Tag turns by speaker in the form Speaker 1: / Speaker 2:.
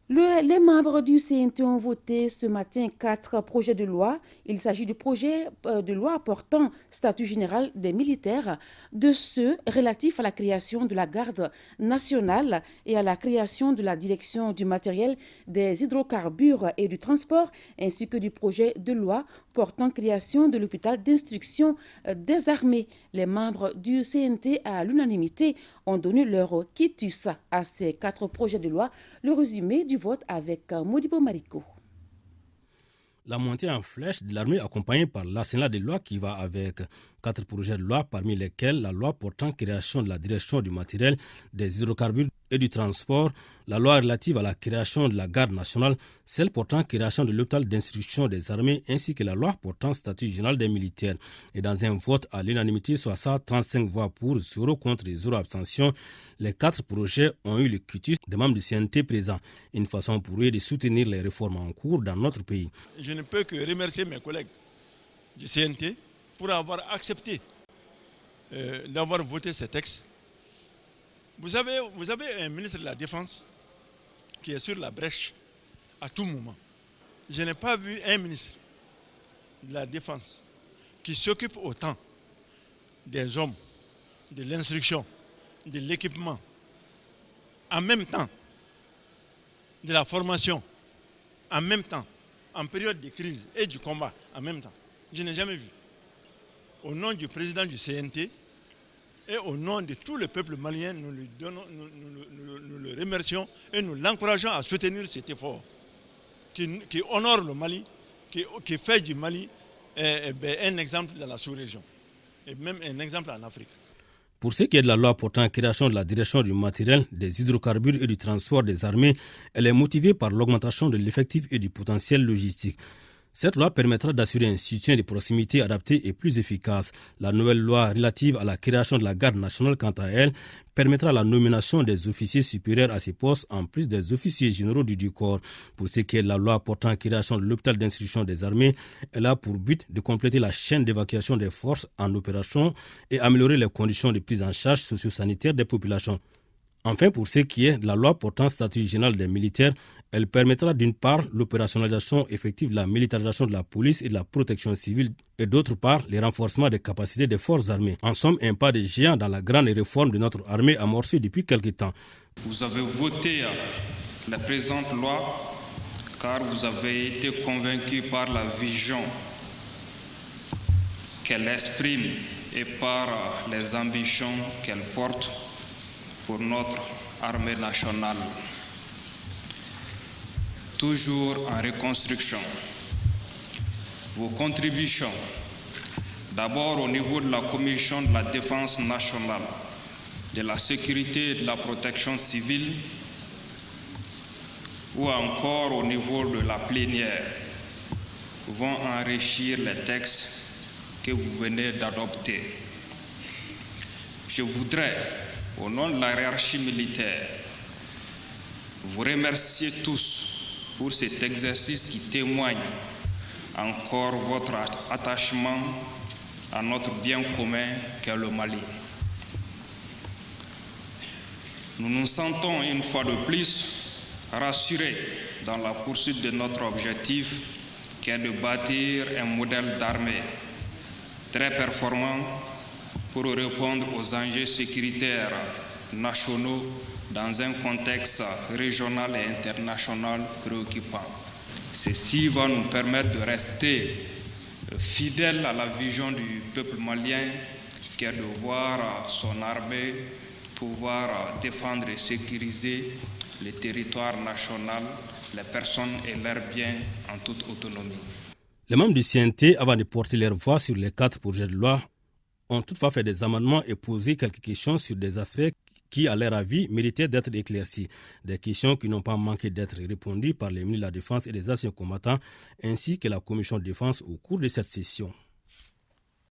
Speaker 1: Les membres du CNT ont voté ce matin 4 projets de loi. Il s'agit du projet de loi portant statut général des militaires, de ceux relatifs à la création de la garde nationale et à la création de la direction du matériel des hydrocarbures et du transport, ainsi que du projet de loi portant création de l'hôpital d'instruction des armées. Les membres du CNT, à l'unanimité, ont donné leur quitus à ces 4 projets de loi. Le résumé du vote avec Modibo Mariko.
Speaker 2: La montée en flèche de l'armée accompagnée par l'arsenal des lois qui va avec 4 projets de loi, parmi lesquels la loi portant création de la direction du matériel des hydrocarbures et du transport, la loi relative à la création de la garde nationale, celle portant création de l'hôpital d'instruction des armées ainsi que la loi portant statut général des militaires. Et dans un vote à l'unanimité, soit ça, 35 voix pour, 0 contre et 0 abstention, les 4 projets ont eu le quitus des membres du CNT présents. Une façon pour eux de soutenir les réformes en cours dans notre pays.
Speaker 3: Je ne peux que remercier mes collègues du CNT pour avoir accepté d'avoir voté ces textes. Vous avez un ministre de la Défense qui est sur la brèche à tout moment. Je n'ai pas vu un ministre de la Défense qui s'occupe autant des hommes, de l'instruction, de l'équipement, en même temps, de la formation, en même temps, en période de crise et du combat, en même temps. Je n'ai jamais vu. Au nom du président du CNT et au nom de tout le peuple malien, nous le remercions et nous l'encourageons à soutenir cet effort qui honore le Mali, qui fait du Mali un exemple dans la sous-région et même un exemple en Afrique.
Speaker 2: Pour ce qui est de la loi portant création de la direction du matériel, des hydrocarbures et du transport des armées, elle est motivée par l'augmentation de l'effectif et du potentiel logistique. Cette loi permettra d'assurer un soutien de proximité adapté et plus efficace. La nouvelle loi relative à la création de la garde nationale, quant à elle, permettra la nomination des officiers supérieurs à ces postes en plus des officiers généraux du corps. Pour ce qui est de la loi portant création de l'hôpital d'instruction des armées, elle a pour but de compléter la chaîne d'évacuation des forces en opération et améliorer les conditions de prise en charge socio-sanitaire des populations. Enfin, pour ce qui est de la loi portant statut général des militaires, elle permettra d'une part l'opérationnalisation effective de la militarisation de la police et de la protection civile et d'autre part le renforcement des capacités des forces armées. En somme, un pas de géant dans la grande réforme de notre armée amorcée depuis quelque temps.
Speaker 4: Vous avez voté la présente loi car vous avez été convaincu par la vision qu'elle exprime et par les ambitions qu'elle porte pour notre armée nationale. Toujours en reconstruction. Vos contributions, d'abord au niveau de la Commission de la Défense nationale, de la sécurité et de la protection civile, ou encore au niveau de la plénière, vont enrichir les textes que vous venez d'adopter. Je voudrais, au nom de la hiérarchie militaire, vous remercier tous pour cet exercice qui témoigne encore votre attachement à notre bien commun qu'est le Mali. Nous nous sentons une fois de plus rassurés dans la poursuite de notre objectif qui est de bâtir un modèle d'armée très performant pour répondre aux enjeux sécuritaires nationaux dans un contexte régional et international préoccupant. Ceci va nous permettre de rester fidèles à la vision du peuple malien qui est de voir son armée pouvoir défendre et sécuriser le territoire national, les personnes et leurs biens en toute autonomie.
Speaker 2: Les membres du CNT, avant de porter leur voix sur les 4 projets de loi, ont toutefois fait des amendements et posé quelques questions sur des aspects qui, à leur avis, méritaient d'être éclaircis. Des questions qui n'ont pas manqué d'être répondues par les ministres de la Défense et des anciens combattants, ainsi que la Commission de défense au cours de cette session.